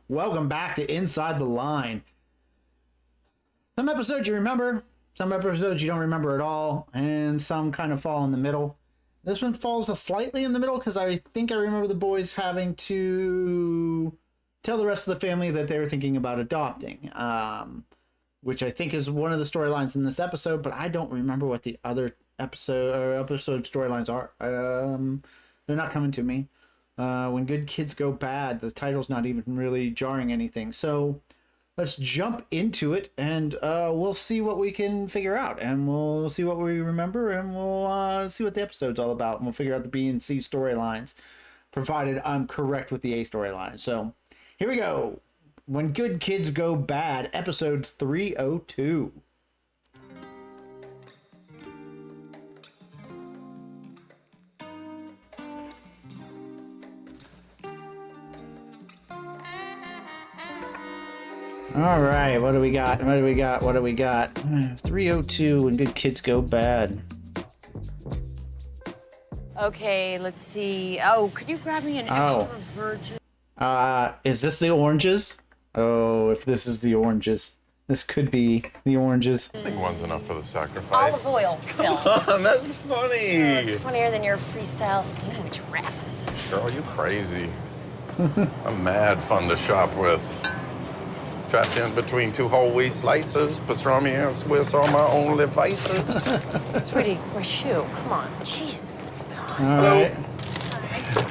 Welcome back to Inside the Line. Some episodes you remember, some episodes you don't remember at all, and some kind of fall in the middle. This one falls slightly in the middle because I think I remember the boys having to tell the rest of the family that they were thinking about adopting, which I think is one of the storylines in this episode, but I don't remember what the other episode storylines are. They're not coming to me. When Good Kids Go Bad, the title's not even really jarring anything. So let's jump into it, and we'll see what we can figure out, and we'll see what we remember, and we'll see what the episode's all about, and we'll figure out the B and C storylines, provided I'm correct with the A storyline. So here we go. When Good Kids Go Bad, episode 302. All right, what do we got? 302, When Good Kids Go Bad. Okay, let's see. Oh, could you grab me an extra virgin? Is this the oranges? Oh, if this is the oranges. This could be the oranges. I think one's enough for the sacrifice. Olive oil. Come on, that's funny. It's funnier than your freestyle sandwich wrap. Girl, you crazy. I'm mad fun to shop with. Trapped in between two whole wheat slices, pastrami and Swiss are my only vices. Sweetie, my shoe. Come on. Jeez. All right.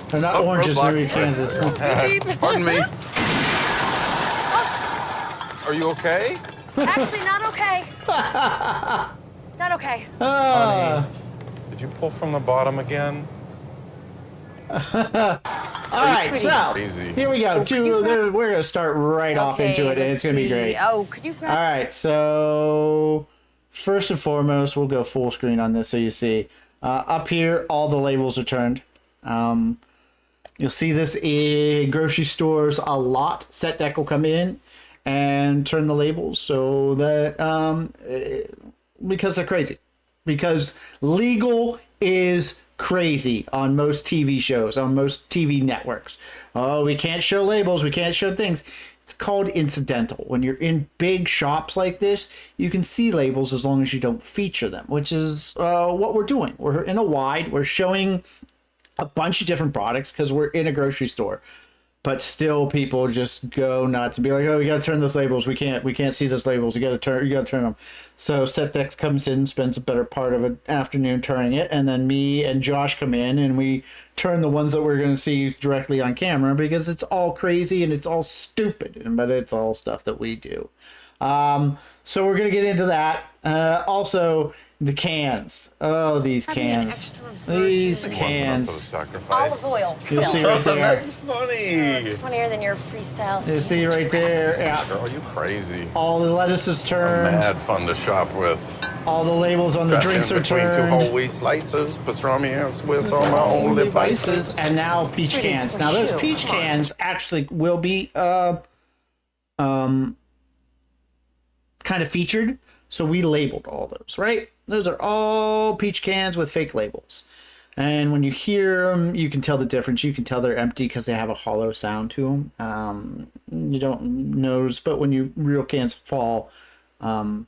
They're not oranges, they're in Kansas. Pardon me. Are you okay? Actually, not okay. Not okay. Honey, did you pull from the bottom again? All right, so Easy. here we go. We're going to start right off into it, and it's going to be great. Oh, could you grab... All right, so first and foremost, we'll go full screen on this so you see. Up here, all the labels are turned. You'll see this in grocery stores a lot. Set deck will come in and turn the labels so that because they're crazy. Because legal is crazy on most TV shows, on most TV networks. Oh, we can't show labels, we can't show things. It's called incidental. When you're in big shops like this, you can see labels as long as you don't feature them, which is what we're doing. We're in a wide, we're showing a bunch of different products because we're in a grocery store. But still, people just go nuts and be like, "Oh, we gotta turn those labels. We can't see those labels. You gotta turn them." So Setdex comes in, spends a better part of an afternoon turning it, and then me and Josh come in and we turn the ones that we're gonna see directly on camera because it's all crazy and it's all stupid, but it's all stuff that we do. So we're gonna get into that. Also, the cans. Oh, these cans. These cans. For the sacrifice. Olive oil. You'll see right there. That's funny. It's funnier than your freestyle sandwich. You see right there. Yeah. Girl, you crazy. All the lettuces turned. Mad fun to shop with. All the labels on the drinks are between turned. two whole wheat slices, pastrami and Swiss are my only vices. And now peach Sweetie, cans. my Now those shoe. peach Come on. cans actually will be kind of featured. So we labeled all those, right? Those are all peach cans with fake labels. And when you hear them, you can tell the difference. You can tell they're empty because they have a hollow sound to them. You don't notice, but when real cans fall, they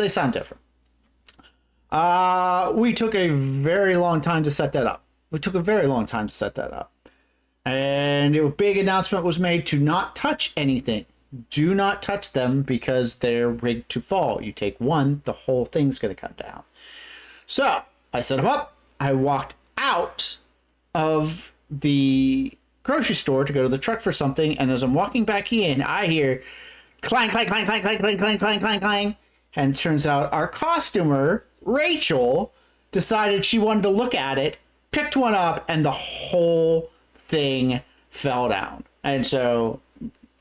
sound different. We took a very long time to set that up. And a big announcement was made to not touch anything. Do not touch them because they're rigged to fall. You take one, the whole thing's going to come down. So I set them up. I walked out of the grocery store to go to the truck for something. And as I'm walking back in, I hear clang, clang, clang, clang, clang, clang, clang, clang, clang, clang. And it turns out our costumer, Rachel, decided she wanted to look at it, picked one up, and the whole thing fell down. And so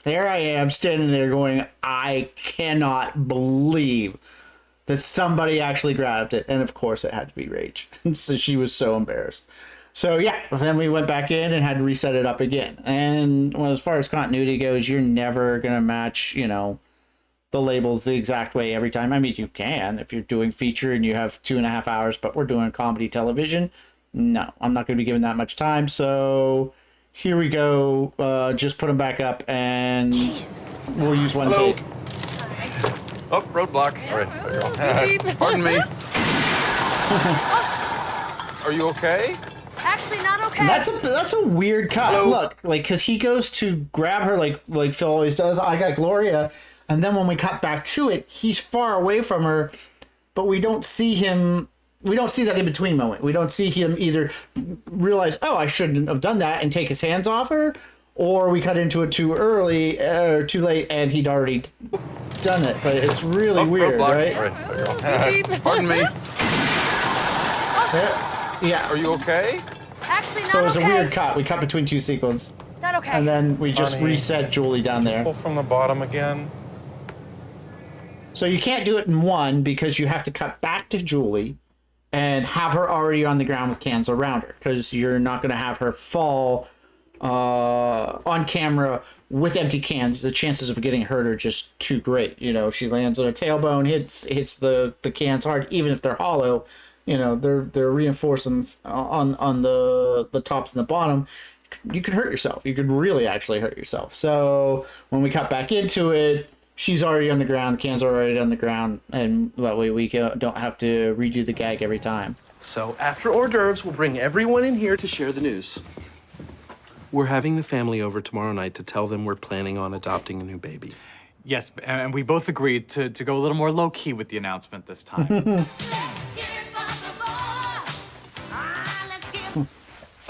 there I am standing there going, I cannot believe that somebody actually grabbed it. And of course it had to be Rach. So she was so embarrassed. So yeah, then we went back in and had to reset it up again. And well, as far as continuity goes, you're never going to match, the labels the exact way every time. I mean, you can if you're doing feature and you have 2.5 hours, but we're doing comedy television. No, I'm not going to be given that much time. So Here we go. Just put them back up, and Jeez. we'll use one Hello. take. Oh, roadblock. Right. Pardon me. Are you okay? Actually, not okay. That's a weird cut. Hello? Look, like, because he goes to grab her like Phil always does. I got Gloria, and then when we cut back to it, he's far away from her, but we don't see him. We don't see that in between moment. We don't see him either realize, oh, I shouldn't have done that, and take his hands off her, or we cut into it too early or too late, and he'd already done it. But it's really weird, roadblock. right? Pardon me. Yeah. Are you okay? Actually, not So it was okay. a weird cut. We cut between two sequences, Not okay. and then we just Honey. reset Julie down there. Pull from the bottom again. So you can't do it in one because you have to cut back to Julie and have her already on the ground with cans around her, because you're not going to have her fall on camera with empty cans. The chances of getting hurt are just too great. You know, she lands on her tailbone, hits the cans hard, even if they're hollow. You know, they're reinforcing on the tops and the bottom. You could hurt yourself. You could really actually hurt yourself. So when we cut back into it, she's already on the ground, the cans are already on the ground, and that way we don't have to redo the gag every time. So after hors d'oeuvres, we'll bring everyone in here to share the news. We're having the family over tomorrow night to tell them we're planning on adopting a new baby. Yes, and we both agreed to go a little more low-key with the announcement this time.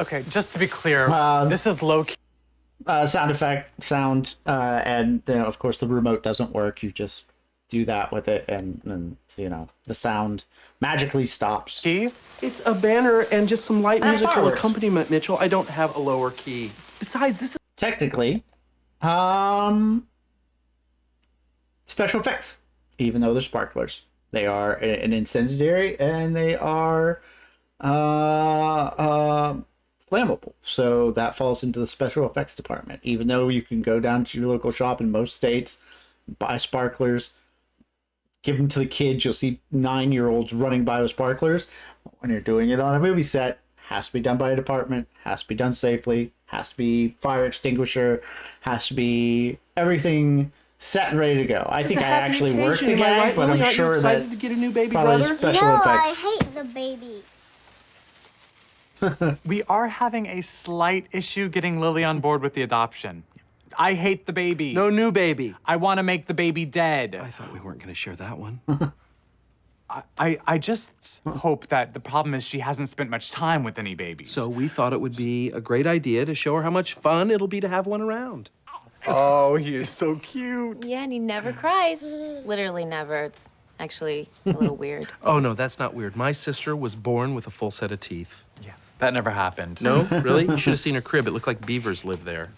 Okay, just to be clear, this is low-key. Sound effect, and you know, of course the remote doesn't work. You just do that with it, and you know, the sound magically stops. It's a banner and just some light And musical fireworks. accompaniment, Mitchell. I don't have a lower key. Besides, this is... Technically, special effects, even though they're sparklers, they are an incendiary and they are flammable, so that falls into the special effects department. Even though you can go down to your local shop in most states, buy sparklers, give them to the kids, you'll see 9-year-olds running by with sparklers. When you're doing it on a movie set, has to be done by a department, has to be done safely, has to be fire extinguisher, has to be everything set and ready to go. I think I actually worked the gag, but I'm sure excited that to get a new baby probably brother? special No, effects. I hate the baby. We are having a slight issue getting Lily on board with the adoption. I hate the baby. No new baby. I want to make the baby dead. I thought we weren't going to share that one. I just hope that the problem is she hasn't spent much time with any babies. So we thought it would be a great idea to show her how much fun it'll be to have one around. Oh, he is so cute. Yeah, and he never cries. Literally never. It's actually a little weird. Oh, no, that's not weird. My sister was born with a full set of teeth. Yeah, that never happened. No? Really? You should have seen her crib. It looked like beavers lived there.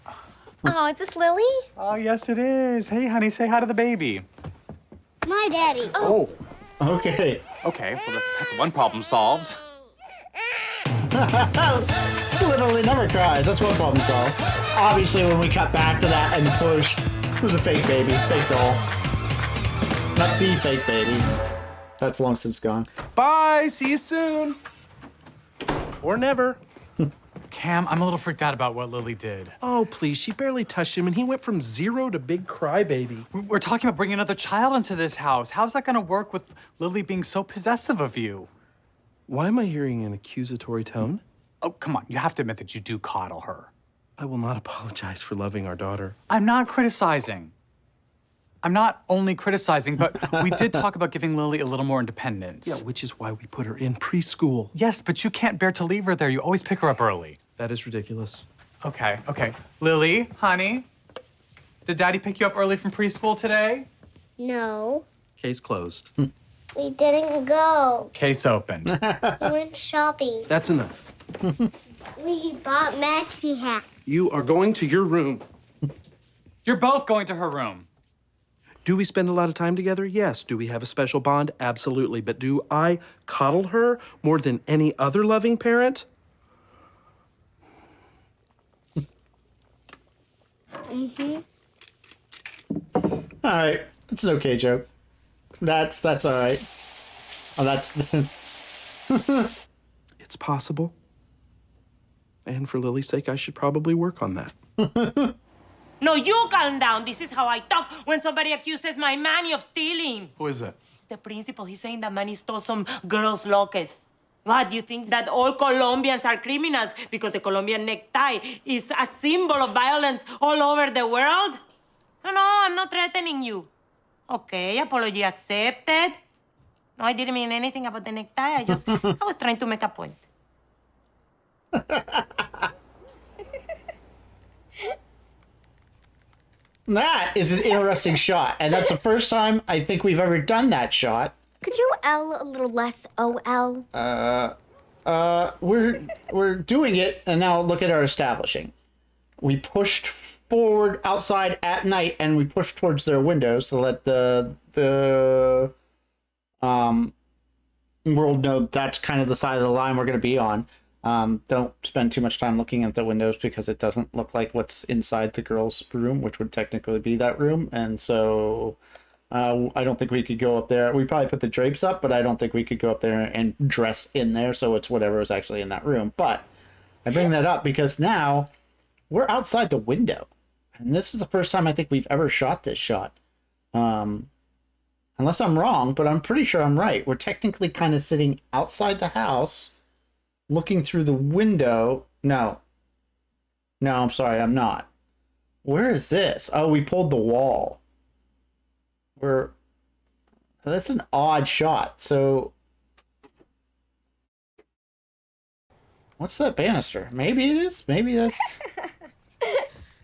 Oh, is this Lily? Oh, yes, it is. Hey, honey, say hi to the baby. My daddy. Oh. Okay. Okay, well, that's one problem solved. Literally never cries. That's one problem solved. Obviously, when we cut back to that and push, it was a fake baby, fake doll. Not the fake baby. That's long since gone. Bye. See you soon. Or never. Cam, I'm a little freaked out about what Lily did. Oh, please. She barely touched him, and he went from 0 to big crybaby. We're talking about bringing another child into this house. How's that gonna work with Lily being so possessive of you? Why am I hearing an accusatory tone? Oh, come on, you have to admit that you do coddle her. I will not apologize for loving our daughter. I'm not criticizing. I'm not only criticizing, but we did talk about giving Lily a little more independence. Yeah, which is why we put her in preschool. Yes, but you can't bear to leave her there. You always pick her up early. That is ridiculous. Okay. Lily, honey, did Daddy pick you up early from preschool today? No, Case closed. we didn't go. Case opened. We went shopping. That's enough. We bought maxi hats. You are going to your room. You're both going to her room. Do we spend a lot of time together? Yes. Do we have a special bond? Absolutely. But do I coddle her more than any other loving parent? All right, it's an okay joke. That's all right. Oh, that's It's possible. And for Lily's sake, I should probably work on that. No, you calm down. This is how I talk when somebody accuses my Manny of stealing. Who is that? It's the principal. He's saying that Manny stole some girl's locket. What, do you think that all Colombians are criminals because the Colombian necktie is a symbol of violence all over the world? No, I'm not threatening you. Okay, apology accepted. No, I didn't mean anything about the necktie. I was trying to make a point. That is an interesting shot, and that's the first time I think we've ever done that shot. Could you L a little less OL? We're doing it, and now look at our establishing. We pushed forward outside at night, and we pushed towards their windows to let the world know that's kind of the side of the line we're going to be on. Don't spend too much time looking at the windows because it doesn't look like what's inside the girls' room, which would technically be that room. And so I don't think we could go up there. We probably put the drapes up, but I don't think we could go up there and dress in there. So it's whatever is actually in that room. But I bring that up because now we're outside the window. And this is the first time I think we've ever shot this shot. Unless I'm wrong, but I'm pretty sure I'm right. We're technically kind of sitting outside the house, looking through the window. No, I'm sorry, I'm not. Where is this? Oh, we pulled the wall. That's an odd shot. So what's that banister? Maybe it is. Maybe that's...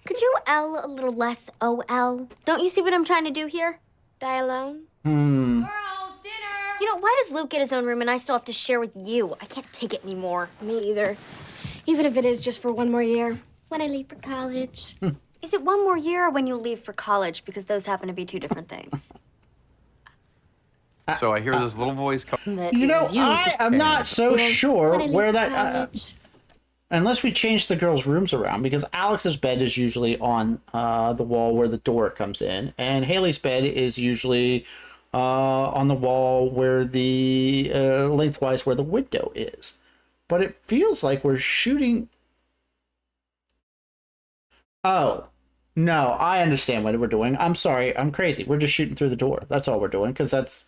Could you L a little less OL? Don't you see what I'm trying to do here? Die alone? Girls, dinner! You know, why does Luke get his own room and I still have to share with you? I can't take it anymore. Me either. Even if it is just for one more year. When I leave for college. Is it one more year or when you'll leave for college? Because those happen to be two different things. So I hear this little voice come. You know, I am not so sure When I leave where for that... college. unless we change the girls' rooms around, because Alex's bed is usually on the wall where the door comes in, and Haley's bed is usually on the wall where the lengthwise where the window is. But it feels like we're shooting... Oh, no, I understand what we're doing. I'm sorry, I'm crazy. We're just shooting through the door. That's all we're doing, because that's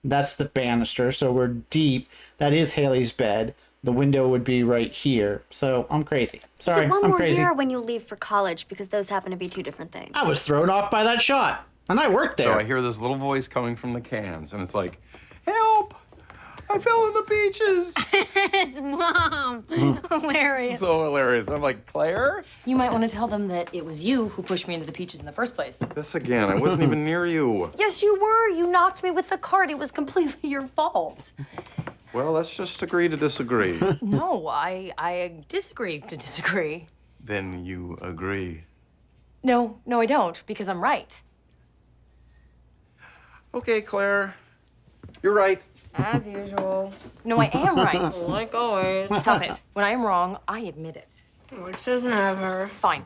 the banister, so we're deep. That is Haley's bed. The window would be right here. So I'm crazy. Sorry, Is it one I'm more crazy. year or when you'll leave for college? Because those happen to be two different things. I was thrown off by that shot, and I worked there. So I hear this little voice coming from the cans, and it's like, "Help! I fell in the beaches." It's Mom. Hilarious. So hilarious. I'm like, Claire? You might want to tell them that it was you who pushed me into the peaches in the first place. This again. I wasn't even near you. Yes, you were. You knocked me with the cart. It was completely your fault. Well, let's just agree to disagree. No, I disagree to disagree. Then you agree. No, I don't, because I'm right. Okay, Claire. You're right. As usual. No, I am right. Like always. Stop it. When I am wrong, I admit it. Which is never. Fine.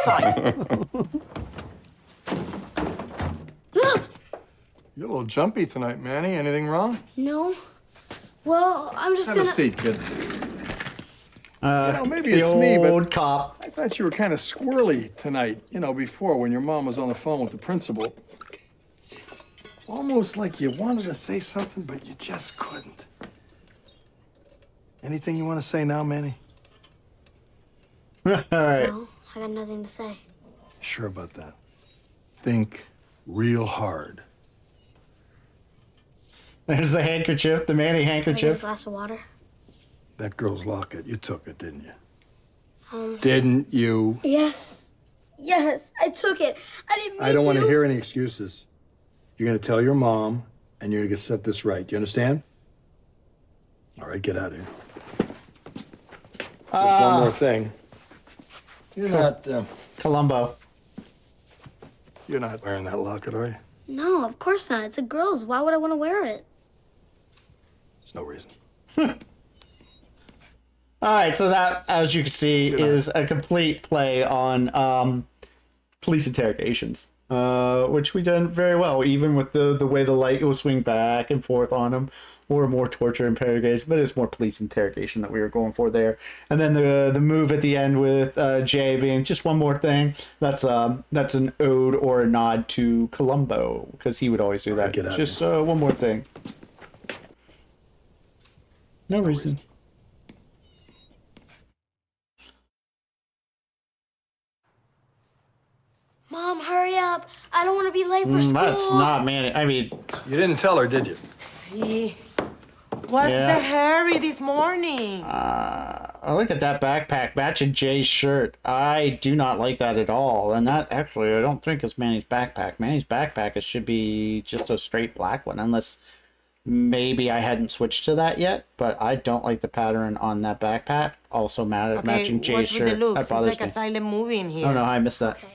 Fine. You're a little jumpy tonight, Manny. Anything wrong? No. Well, I'm just Have a gonna... seat, kid. Maybe the it's me, but old cop. I thought you were kind of squirrely tonight, before when your mom was on the phone with the principal. Almost like you wanted to say something, but you just couldn't. Anything you want to say now, Manny? All right. No, I got nothing to say. Sure about that? Think real hard. There's the handkerchief, the Manny Can I get a handkerchief. glass of water? That girl's locket, you took it, didn't you? Didn't you? Yes. Yes, I took it. I didn't mean to. I don't want to hear any excuses. You're going to tell your mom, and you're going to set this right. You understand? All right, get out of here. Just one more thing. You're not Columbo. wearing that locket, are you? No, of course not. It's a girl's. Why would I want to wear it? There's no reason. All right, so that, as you can see, is a complete play on police interrogations. which we done very well, even with the way the light will swing back and forth on him, or more torture interrogation, but it's more police interrogation that we were going for there. And then the move at the end with Jay being just one more thing. That's an ode or a nod to Columbo, because he would always do that. Just one more thing. No reason. Mom, hurry up. I don't want to be late for school. That's not man. I mean, You didn't tell her, did you? What's the hurry this morning? look at that backpack matching Jay's shirt. I do not like that at all. And that actually, I don't think is Manny's backpack. Manny's backpack should be just a straight black one, unless maybe I hadn't switched to that yet. But I don't like the pattern on that backpack. Also matching Jay's shirt. The looks? That bothers it's like me. a silent movie in here. Oh no, I missed that. Okay.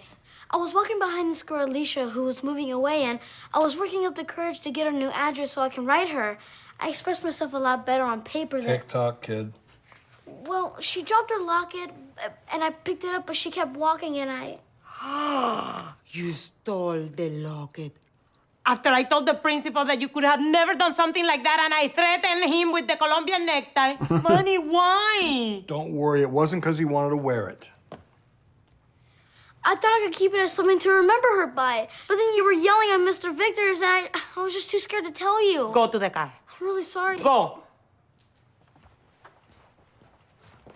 I was walking behind this girl, Alicia, who was moving away, and I was working up the courage to get her new address so I can write her. I expressed myself a lot better on paper than... TikTok, kid. Well, she dropped her locket, and I picked it up, but she kept walking, and I... You stole the locket. After I told the principal that you could have never done something like that, and I threatened him with the Colombian necktie. Money, why? Don't worry, it wasn't because he wanted to wear it. I thought I could keep it as something to remember her by. But then you were yelling at Mr. Victor's, and I was just too scared to tell you. Go to the car. I'm really sorry. Go.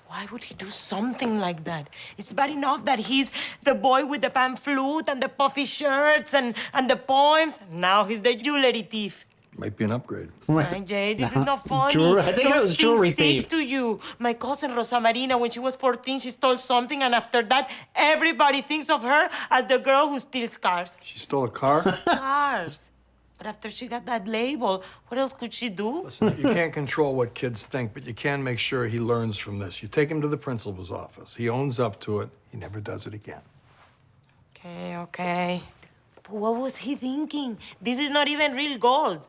Why would he do something like that? It's bad enough that he's the boy with the pan flute and the puffy shirts and the poems. Now he's the jewelry thief. Might be an upgrade. Hi, Jay, this is not funny. I think it was jewelry Those things thief. stick to you. My cousin Rosa Marina, when she was 14, she stole something, and after that, everybody thinks of her as the girl who steals cars. She stole a car? Cars. But after she got that label, what else could she do? Listen, you can't control what kids think, but you can make sure he learns from this. You take him to the principal's office. He owns up to it. He never does it again. Okay. But what was he thinking? This is not even real gold.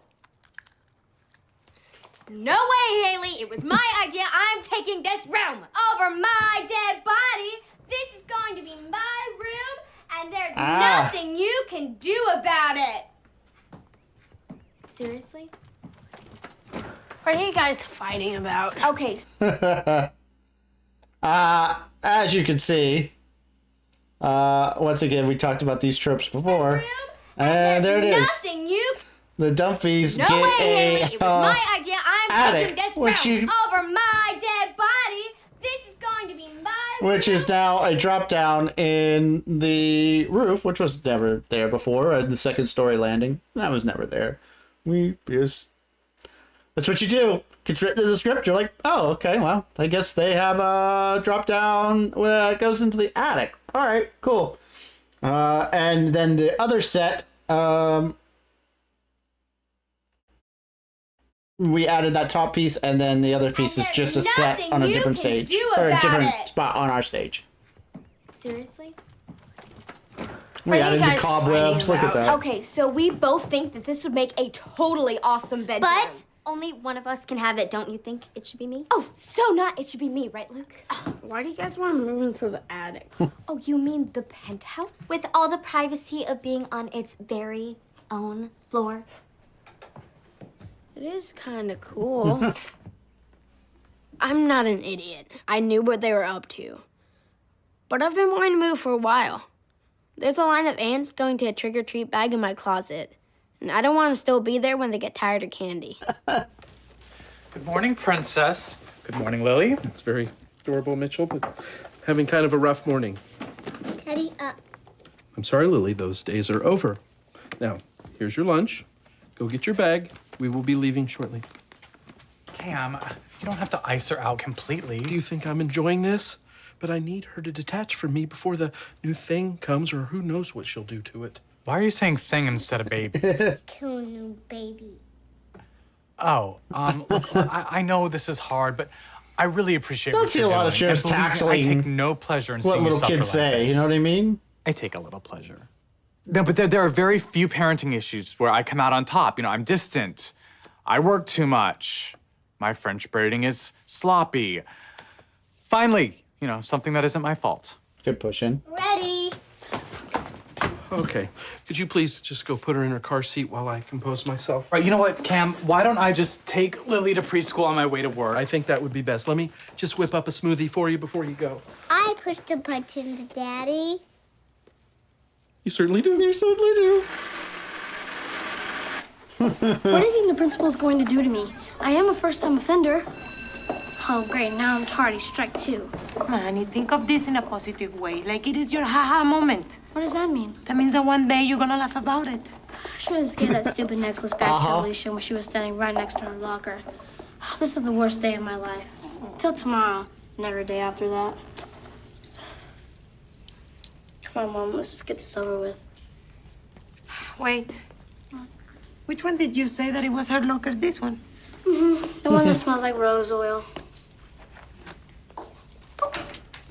No way, Haley. It was my idea. I'm taking this room over my dead body. This is going to be my room, and there's nothing you can do about it. Seriously? What are you guys fighting about? Okay. As you can see, once again, we talked about these tropes before. And there it is. Nothing you... The Dumfies No get way, a Haley. It was my idea. I'm attic, taking this which room you- over my dead body. This is going to be my which is now a drop down in the roof, which was never there before, and the second story landing. That was never there. That's what you do. Gets written in the script, you're like, oh, okay, well, I guess they have a drop down that goes into the attic. All right, cool. And then the other set, we added that top piece, and then the other piece is just a set on a different stage, or a different spot on our stage. Seriously? We added the cobwebs. Look at that. Okay, so we both think that this would make a totally awesome bedroom. But only one of us can have it. Don't you think it should be me? Oh, so not. It should be me, right, Luke? Why do you guys want to move into the attic? Oh, you mean the penthouse? With all the privacy of being on its very own floor. It is kind of cool. I'm not an idiot. I knew what they were up to. But I've been wanting to move for a while. There's a line of ants going to a trick-or-treat bag in my closet. And I don't want to still be there when they get tired of candy. Good morning, Princess. Good morning, Lily. It's very adorable, Mitchell, but having kind of a rough morning. Teddy up. I'm sorry, Lily, those days are over. Now, here's your lunch. Go get your bag. We will be leaving shortly. Cam, you don't have to ice her out completely. Do you think I'm enjoying this? But I need her to detach from me before the new thing comes, or who knows what she'll do to it. Why are you saying thing instead of baby? Kill a new baby. Oh, look, I know this is hard, but I really appreciate Don't what see you're a lot doing. of shows And believe me, tackling I take no pleasure in what seeing you little suffer kids like say. this. You know what I mean? I take a little pleasure. No, but there are very few parenting issues where I come out on top. You know, I'm distant. I work too much. My French braiding is sloppy. Finally, you know, something that isn't my fault. Good push in. Ready. Okay. Could you please just go put her in her car seat while I compose myself? Right, you know what, Cam? Why don't I just take Lily to preschool on my way to work? I think that would be best. Let me just whip up a smoothie for you before you go. I push the buttons, Daddy. You certainly do. You certainly do. What do you think the principal's going to do to me? I am a first-time offender. Oh, great. Now I'm tardy. Strike 2. Manny, think of this in a positive way. Like it is your haha moment. What does that mean? That means that one day you're gonna laugh about it. I should have gave that stupid necklace back to Alicia when she was standing right next to her locker. This is the worst day of my life. Till tomorrow, and every day after that. Come on, Mom. Let's just get this over with. Wait. Which one did you say that it was her locker? This one? Mm-hmm. The one that smells like rose oil.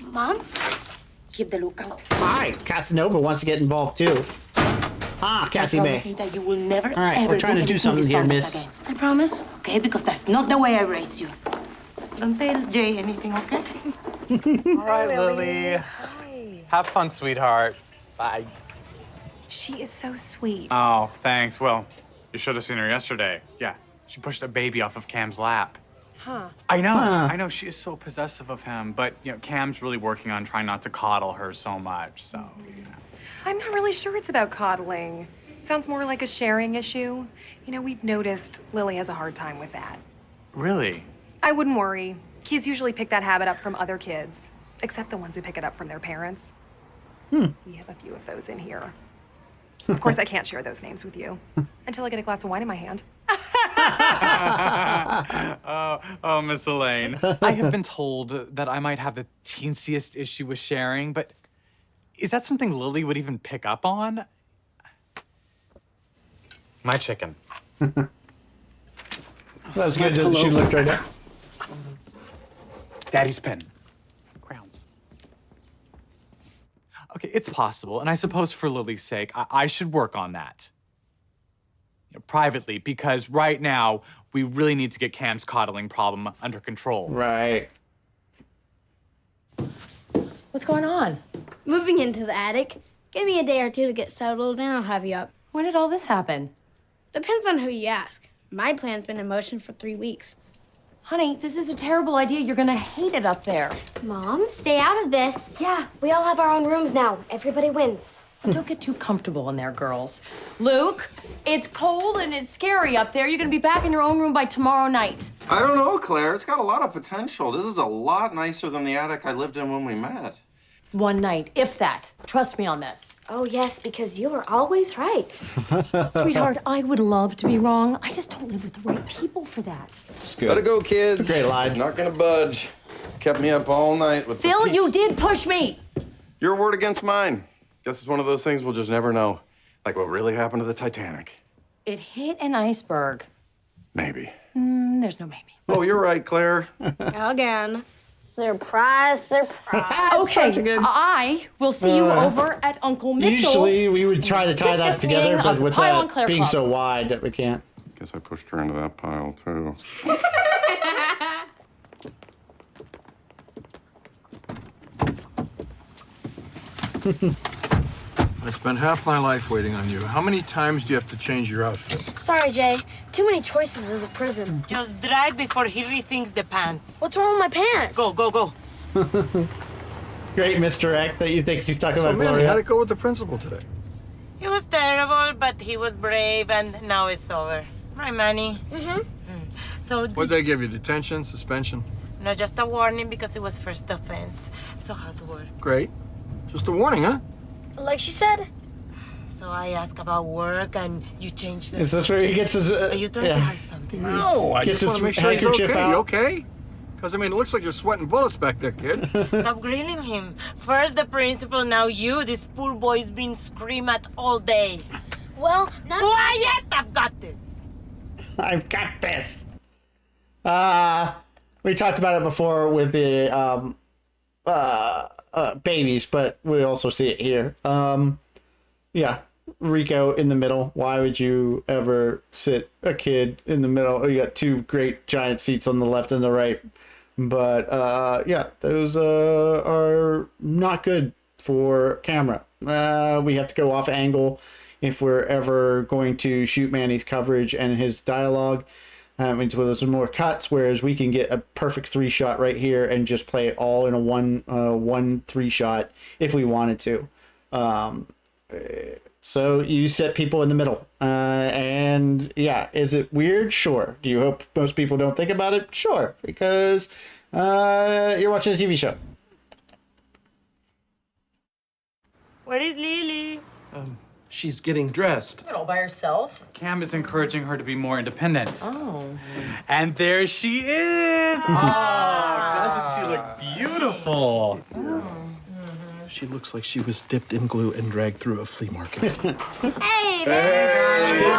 Mom? Keep the lookout. Hi, Casanova wants to get involved too. Ah, Cassie Promise May. me that you will never, All right, ever we're trying to do anything something here, dishonest miss. again. I promise. Okay, because that's not the way I raised you. Don't tell Jay anything, okay? All right, Lily. Have fun, sweetheart. Bye. She is so sweet. Oh, thanks. Well, you should have seen her yesterday. Yeah, she pushed a baby off of Cam's lap. Huh. I know, she is so possessive of him, but, Cam's really working on trying not to coddle her so much, so, I'm not really sure it's about coddling. Sounds more like a sharing issue. We've noticed Lily has a hard time with that. Really? I wouldn't worry. Kids usually pick that habit up from other kids, except the ones who pick it up from their parents. We have a few of those in here. Of course, I can't share those names with you until I get a glass of wine in my hand. oh, Miss Elaine. I have been told that I might have the teensiest issue with sharing, but is that something Lily would even pick up on? My chicken. That's good that she looked right at. Daddy's pen. Crowns. Okay, it's possible, and I suppose for Lily's sake, I should work on that. Privately, because right now, we really need to get Cam's coddling problem under control. Right. What's going on? Moving into the attic. Give me a day or two to get settled, and I'll have you up. When did all this happen? Depends on who you ask. My plan's been in motion for 3 weeks. Honey, this is a terrible idea. You're gonna hate it up there. Mom, stay out of this. Yeah, we all have our own rooms now. Everybody wins. Don't get too comfortable in there, girls. Luke, it's cold and it's scary up there. You're gonna be back in your own room by tomorrow night. I don't know, Claire. It's got a lot of potential. This is a lot nicer than the attic I lived in when we met. One night, if that. Trust me on this. Oh, yes, because you were always right. Sweetheart, I would love to be wrong. I just don't live with the right people for that. It's good. Gotta go, kids. It's a great line. Not gonna budge. Kept me up all night with Phil, the you did push me. Your word against mine. Guess it's one of those things we'll just never know. Like what really happened to the Titanic. It hit an iceberg. Maybe. There's no maybe. Oh, you're right, Claire. Again. Surprise, surprise. Okay, such a good- I will see you over at Uncle Mitchell's. Usually we would try to tie that Sickest together, meeting but of with Pile on that Claire being Club. so wide that we can't. Guess I pushed her into that pile, too. I spent half my life waiting on you. How many times do you have to change your outfit? Sorry, Jay. Too many choices is a prison. Just drive before he rethinks the pants. What's wrong with my pants? Go, go, go. Great misdirect that you think she's talking So, about Manny, Gloria. how'd it go with the principal today? He was terrible, but he was brave, and now it's over. Right, Manny? Mm-hmm. So, What'd they give you? Detention? Suspension? no, just a warning because it was first offense. So, how's work? Great. Just a warning, huh? Like she said. So I ask about work, and you change the. Is this where he gets his? Are you trying to Yeah. hide something? No, I Gets just want his to make sure he's handkerchief okay. out. You okay? Because, I mean, it looks like you're sweating bullets back there, kid. Stop grilling him. First the principal, now you. This poor boy's been screamed at all day. Well, not. Quiet! I've got this. I've got this. We talked about it before with the babies, but we also see it here. Yeah, Rico in the middle. Why would you ever sit a kid in the middle? Oh, you got two great giant seats on the left and the right. But yeah, those are not good for camera. we have to go off angle if we're ever going to shoot Manny's coverage and his dialogue. There's some more cuts, whereas we can get a perfect 3-shot right here and just play it all in a one 3-shot if we wanted to. So you set people in the middle. And yeah, is it weird? Sure. Do you hope most people don't think about it? Sure, because you're watching a TV show. Where is Lily? She's getting dressed. All by herself? Cam is encouraging her to be more independent. Oh. And there she is! Oh, doesn't she look beautiful? She looks like she was dipped in glue and dragged through a flea market. Hey,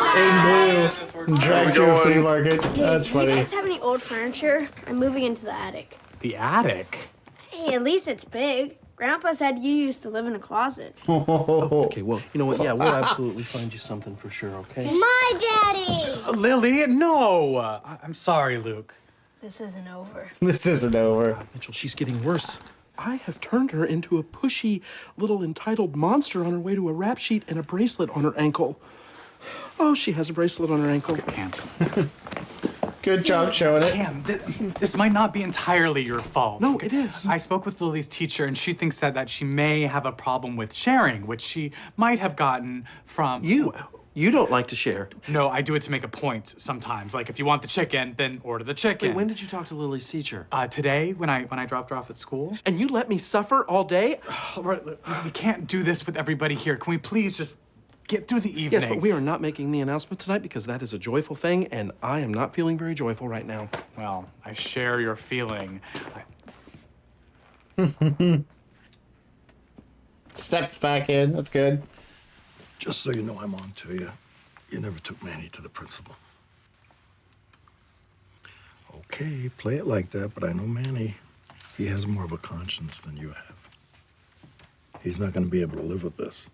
In glue. Drag to a flea market. That's Do you funny. guys have any old furniture? I'm moving into the attic. The attic? Hey, at least it's big. Grandpa said you used to live in a closet. Okay, well, you know what? Yeah, we'll absolutely find you something for sure, okay? My daddy! Lily, no! I'm sorry, Luke. This isn't over. This isn't over. Mitchell, she's getting worse. I have turned her into a pushy little entitled monster on her way to a rap sheet and a bracelet on her ankle. Oh, she has a bracelet on her ankle. Cam. Good job showing it. Cam, this might not be entirely your fault. No, it is. I spoke with Lily's teacher, and she thinks that she may have a problem with sharing, which she might have gotten from... You don't like to share. No, I do it to make a point sometimes. Like, if you want the chicken, then order the chicken. Wait, when did you talk to Lily's teacher? Today, when I dropped her off at school. And you let me suffer all day? We can't do this with everybody here. Can we please just get through the evening? Yes, but we are not making the announcement tonight because that is a joyful thing, and I am not feeling very joyful right now. Well, I share your feeling. Stepped back in. That's good. Just so you know, I'm on to you. You never took Manny to the principal. Okay, play it like that, but I know Manny. He has more of a conscience than you have. He's not going to be able to live with this.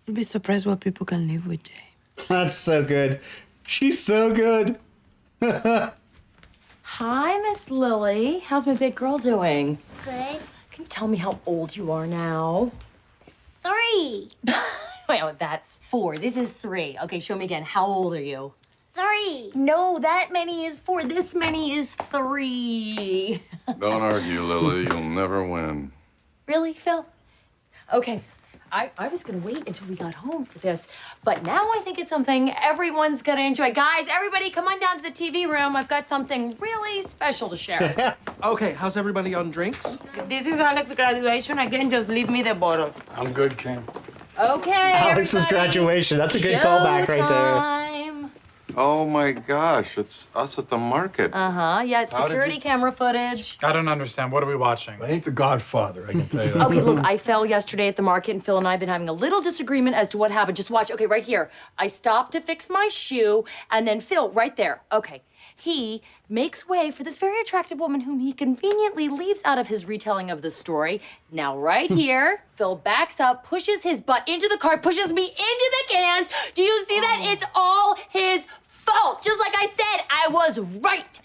You'd be surprised what people can live with, Jay. That's so good. She's so good. Hi, Miss Lily. How's my big girl doing? Good. Can you tell me how old you are now? 3. Wait, oh, that's 4. This is 3. Okay, show me again. How old are you? 3. No, that many is 4. This many is 3. Don't argue, Lily. You'll never win. Really, Phil? Okay. I was gonna wait until we got home for this, but now I think it's something everyone's gonna enjoy. Guys, everybody come on down to the TV room. I've got something really special to share. Okay, how's everybody on drinks? This is Alex's graduation. Again, just leave me the bottle. I'm good, Cam. Okay, Alex's everybody. graduation. That's a good callback right there. Showtime. Oh my gosh, it's us at the market. Uh-huh, yeah, it's How did security you- camera footage. I don't understand. What are we watching? I ain't the Godfather, I can tell you that. Okay, look, I fell yesterday at the market, and Phil and I have been having a little disagreement as to what happened. Just watch. Okay, right here. I stopped to fix my shoe, and then Phil, right there. Okay. He makes way for this very attractive woman whom he conveniently leaves out of his retelling of the story. Now, right here, Phil backs up, pushes his butt into the car, pushes me into the cans. Do you see that? It's all his fault. Just like I said, I was right.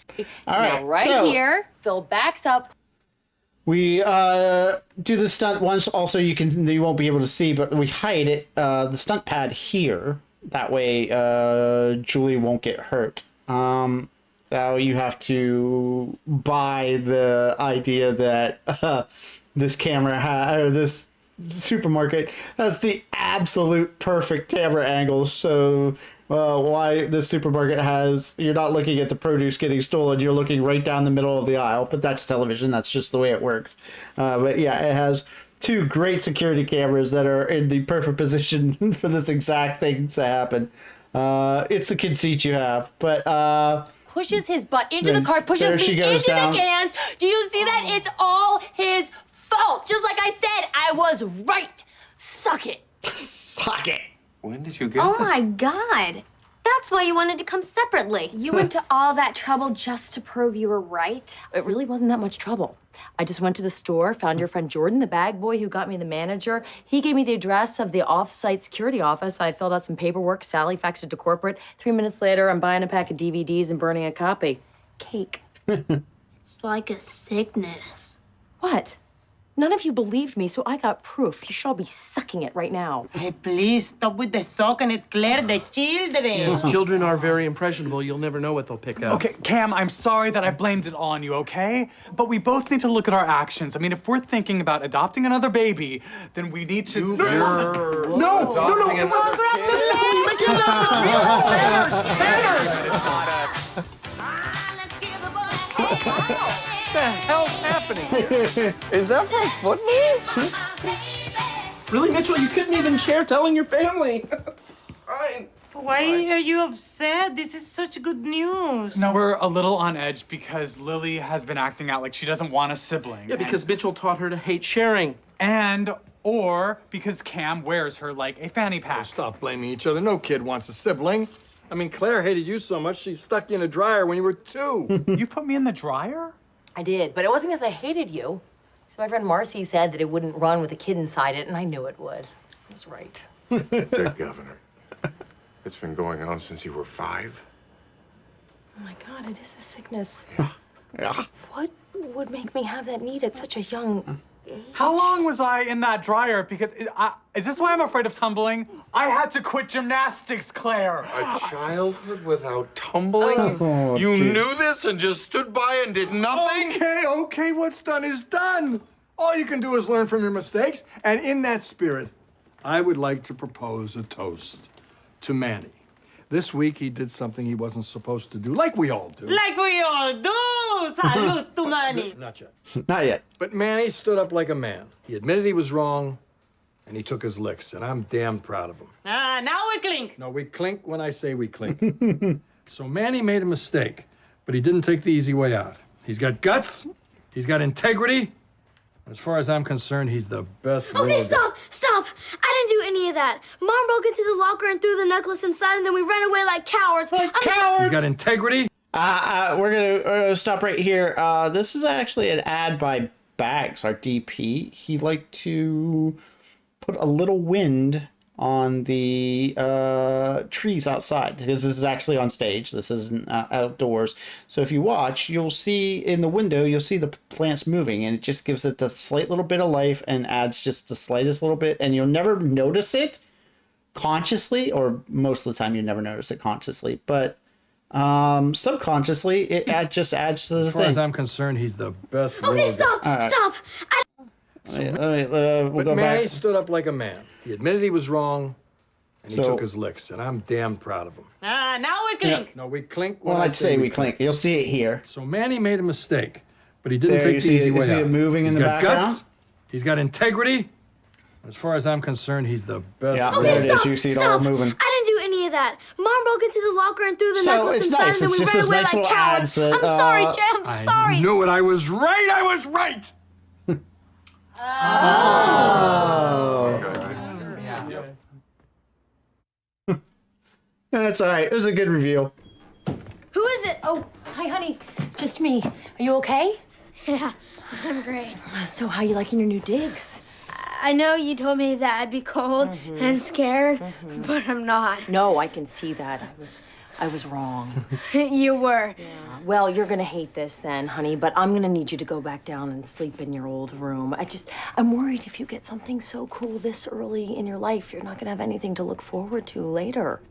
All right, Now, right so- here, Phil backs up. We do the stunt once. Also, you won't be able to see, but we hide it. The stunt pad here. That way, Julie won't get hurt. Now you have to buy the idea that this camera or this supermarket has the absolute perfect camera angles. So why this supermarket you're not looking at the produce getting stolen, you're looking right down the middle of the aisle. But that's television. That's just the way it works. But yeah, it has 2 great security cameras that are in the perfect position for this exact thing to happen. It's the conceit you have, but Pushes his butt into the Then car, pushes there me she goes into down. the cans. Do you see that? It's all his fault. Just like I said, I was right. Suck it. Suck it. When did you get Oh this? my God. That's why you wanted to come separately. You went to all that trouble just to prove you were right? It really wasn't that much trouble. I just went to the store, found your friend Jordan, the bag boy who got me the manager. He gave me the address of the off-site security office. I filled out some paperwork. Sally faxed it to corporate. 3 minutes later, I'm buying a pack of DVDs and burning a copy. Cake. It's like a sickness. What? None of you believed me, so I got proof. You should all be sucking it right now. Hey, please stop with the sucking it, Claire. The children. Yes, children are very impressionable. You'll never know what they'll pick up. Okay, Cam, I'm sorry that I blamed it on you, okay? But we both need to look at our actions. I mean, if we're thinking about adopting another baby, then we need to... You're No, adopting another kid? Make your announcement. What the hell's happening? Is that from football? Really, Mitchell? You couldn't even share telling your family. Fine. Why are you upset? This is such good news. No, we're a little on edge because Lily has been acting out like she doesn't want a sibling. Yeah, because Mitchell taught her to hate sharing. Or because Cam wears her like a fanny pack. Stop blaming each other. No kid wants a sibling. I mean, Claire hated you so much she stuck you in a dryer when you were 2. You put me in the dryer? I did, but it wasn't because I hated you. So my friend Marcy said that it wouldn't run with a kid inside it, and I knew it would. I was right. Dear Governor, it's been going on since you were 5. Oh my God, it is a sickness. Yeah. What would make me have that need at such a young age? How long was I in that dryer? Because is this why I'm afraid of tumbling? I had to quit gymnastics, Claire. A childhood without tumbling? You knew this and just stood by and did nothing? Okay, what's done is done. All you can do is learn from your mistakes. And in that spirit, I would like to propose a toast to Manny. This week, he did something he wasn't supposed to do, like we all do. Like we all do. Salud to Manny. Not yet. Not yet. But Manny stood up like a man. He admitted he was wrong, and he took his licks, and I'm damn proud of him. Now we clink. No, we clink when I say we clink. So Manny made a mistake, but he didn't take the easy way out. He's got guts, he's got integrity. As far as I'm concerned, he's the best. Okay, stop! I didn't do any of that. Mom broke into the locker and threw the necklace inside, and then we ran away like cowards. He's got integrity. We're gonna stop right here. This is actually an ad by Bags, our DP. He liked to put a little wind on the trees outside, because this is actually on stage. This isn't outdoors. So if you watch, you'll see in the window, you'll see the plants moving, and it just gives it the slight little bit of life and adds just the slightest little bit, and you'll never notice it consciously, or most of the time you never notice it consciously, but subconsciously it just adds to the thing. As far as I'm concerned, he's the best. Okay, stop! We'll go Manny back. stood up like a man. He admitted he was wrong, and he So- took his licks, and I'm damn proud of him. Now we clink. No, we clink when Well, I I'd say we clink. You'll see it here. So Manny made a mistake, but he didn't There, you take the see easy it- you way see out. it moving in He's the got background? guts, he's got integrity. As far as I'm concerned, he's the best. Yeah, little- there it is. You see it all moving. I didn't do any of that. Mom broke into the locker and threw the So necklace it's inside, nice. and then It's we just ran those away nice like little cowards. ads that, I'm sorry, Jim. I'm sorry. I knew it. I was right. I was right. That's all right. It was a good review. Who is it? Oh, hi, honey. Just me. Are you okay? Yeah, I'm great. So how you liking your new digs? I know you told me that I'd be cold and scared, but I'm not. No, I can see that. I was wrong. You were. Well, you're gonna hate this then, honey, but I'm gonna need you to go back down and sleep in your old room. I'm worried if you get something so cool this early in your life, you're not gonna have anything to look forward to later.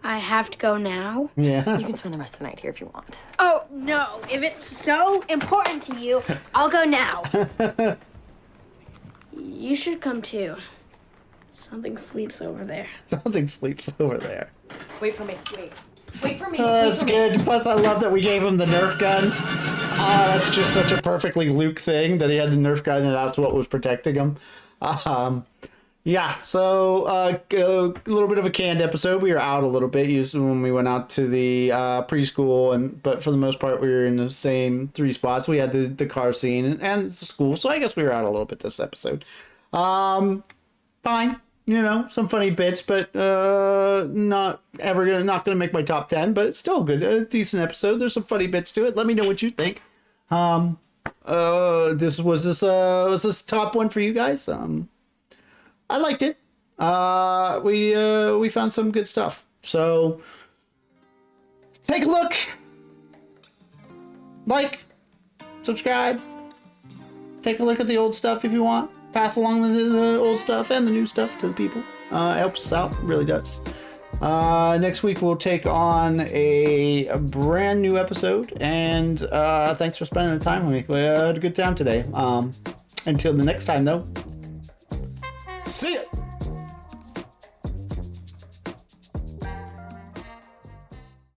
I have to go now? Yeah. You can spend the rest of the night here if you want. Oh, no. If it's so important to you, I'll go now. You should come too. Something sleeps over there. Something sleeps over there. Wait for me. Wait for me. That's good. Plus, I love that we gave him the Nerf gun. That's just such a perfectly Luke thing that he had the Nerf gun and that's what was protecting him. Yeah, so a little bit of a canned episode. We were out a little bit usually when we went out to the preschool, but for the most part we were in the same 3 spots. We had the car scene and the school, so I guess we were out a little bit this episode. Fine, some funny bits, but not gonna make my top 10. But it's still a decent episode. There's some funny bits to it. Let me know what you think. Was this top one for you guys? I liked it. We found some good stuff. So take a look, like, subscribe, take a look at the old stuff if you want. Pass along the old stuff and the new stuff to the people. It helps us out, it really does. Next week we'll take on a brand new episode, and thanks for spending the time with me. We had a good time today. Until the next time, though. See ya!